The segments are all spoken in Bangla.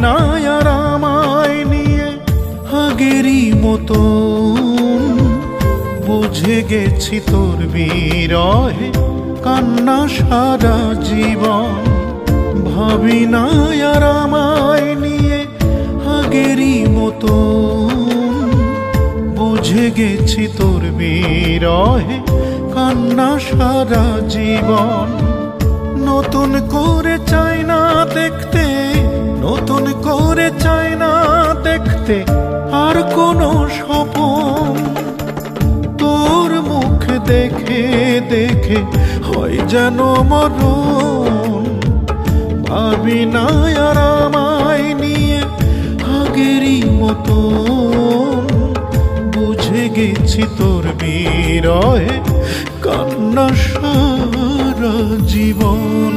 না আর আমায় নিয়ে আগেরই মতন। বুঝে গেছি তোর বিরহে কান্না সারা জীবন। ভাবি না আর আমায় নিয়ে আগেরই মতন। বুঝে গেছি তোর বিরহে কান্না সারা জীবন। নতুন করে চাই না দেখতে, নতুন করে চাই না দেখতে আর কোনো স্বপন। তোর মুখ দেখে দেখে হয় যেন মরণ। ভাবি না আর আমায় নিয়ে আগেরই মতন। বুঝে গেছি তোর বিরহে কান্না সারা জীবন।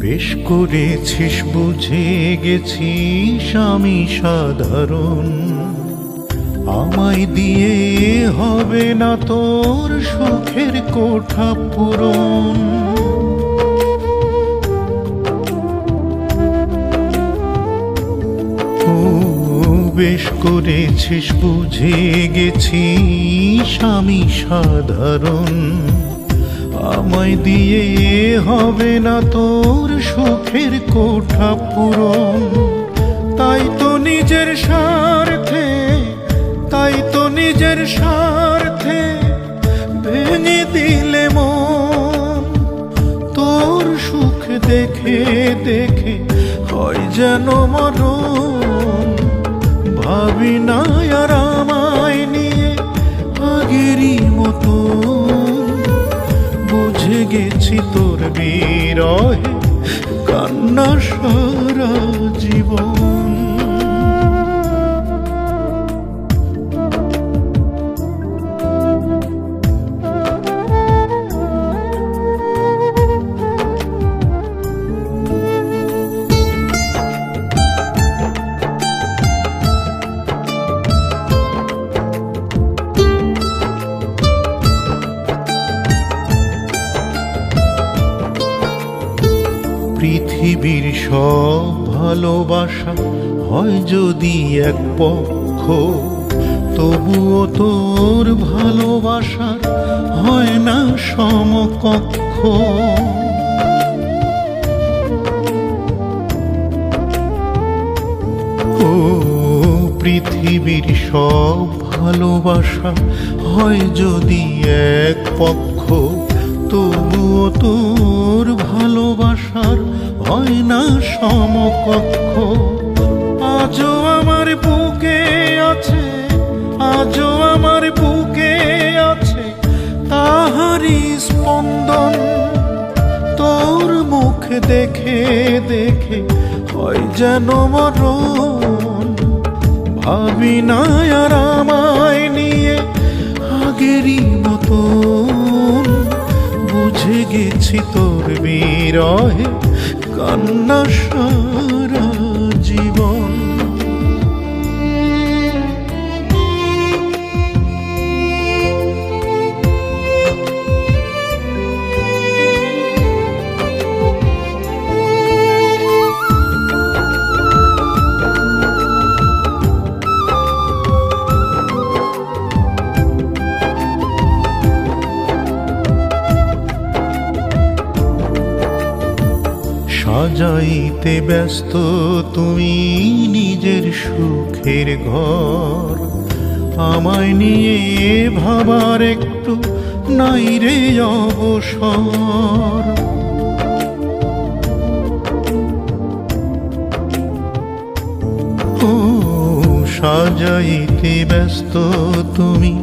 বেশ করেছিস বুঝে গেছিস আমি সাধারণ। আমায় দিয়ে হবে না তোর সুখের কোঠা পূরণ। ও বেশ করেছিস বুঝে গেছিস আমি সাধারণ। আমায় দিয়ে হবে না তোর সুখের কোঠা পূরণ। তাই তো নিজের স্বার্থে, তাই তো নিজের স্বার্থে ভেঙে দিলে মন। তোর সুখ দেখে দেখে হয় যেন মরণ। ভাবি না আর আমায় নিয়ে আগেরই মতন। বুঝে গেছি তোর বিরহে কান্না সারা জীবন। পৃথিবীর সব ভালোবাসা হয় যদি এক পক্ষ, তবুও তোর ভালোবাসার হয় না সমকক্ষ। ও পৃথিবীর সব ভালোবাসা হয় যদি এক পক্ষ, তবুও তোর ভালোবাসার হয় না সমকক্ষ। আজও আমার বুকে আছে, আজও আমার বুকে আছে তাহারি স্পন্দন। তোর মুখ দেখে দেখে হয় যেন মরণ। ভাবি না আর আমায় নিয়ে আগেরই মতন। বুঝে গেছি তোর বিরহে কান্না সারা জীবন। সাজাইতে ব্যস্ত তুমি নিজের সুখের ঘর। আমায় নিয়ে ভাবার একটু নাই রে অবসর। ও সাজাইতে ব্যস্ত তুমি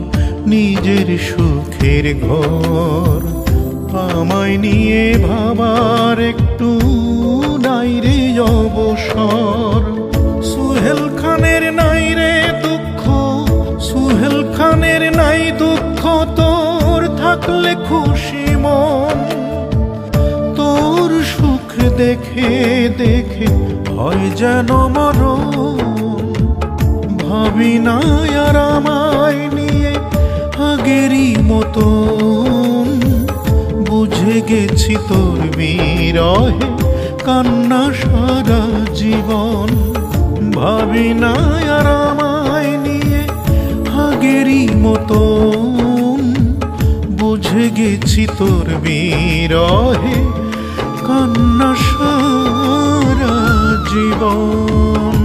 নিজের সুখের ঘর। আমায় নিয়ে ভাবার একটু নাই রে অবসর। সুহেল খানের নাই রে দুঃখ, সুহেল প্রাণের নাই দুঃখ তোর থাকলে খুশি মন, তোর সুখ দেখে দেখে হয় যেন মরণ। ভাবি না আর আমায় নিয়ে আগেরই মতন, বুঝে গেছি তোর বিরহে কান্না সারা জীবন। ভাবি না আর আমায় নিয়ে আগেরই মতন, বুঝে গেছি তোর বিরহে কান্না সারা জীবন।